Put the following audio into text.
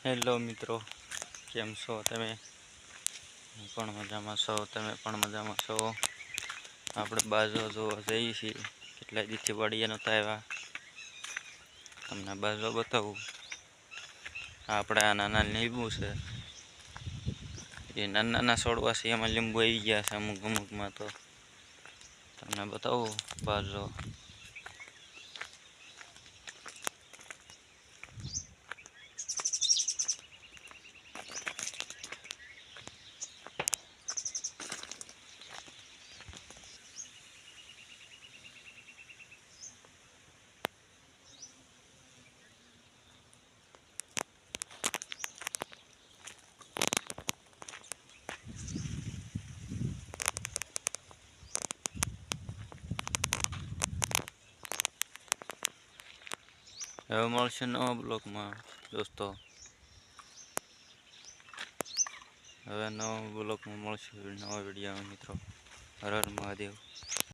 Hello મિત્રો, કેમ છો તમે? હું પણ મજામાં છો, તમે પણ મજામાં છો. આપણે બાજુ જોવા જઈએ છીએ. કેટલા દિવસથી વાડીએ નહોતા આવ્યા. તમને બાજુ બતાવું. આપણે આ નાના લીંબુ છે. એ નાના છોડવા છે, એમાં લીંબુ આવી ગયા છે અમુક અમુકમાં. તો તમને બતાવું બાજુ. હવે મળશે નવા બ્લોકમાં દોસ્તો. હવે નવા બ્લોકમાં મળશે, નવા વિડીયોમાં મિત્રો. હર હર મહાદેવ.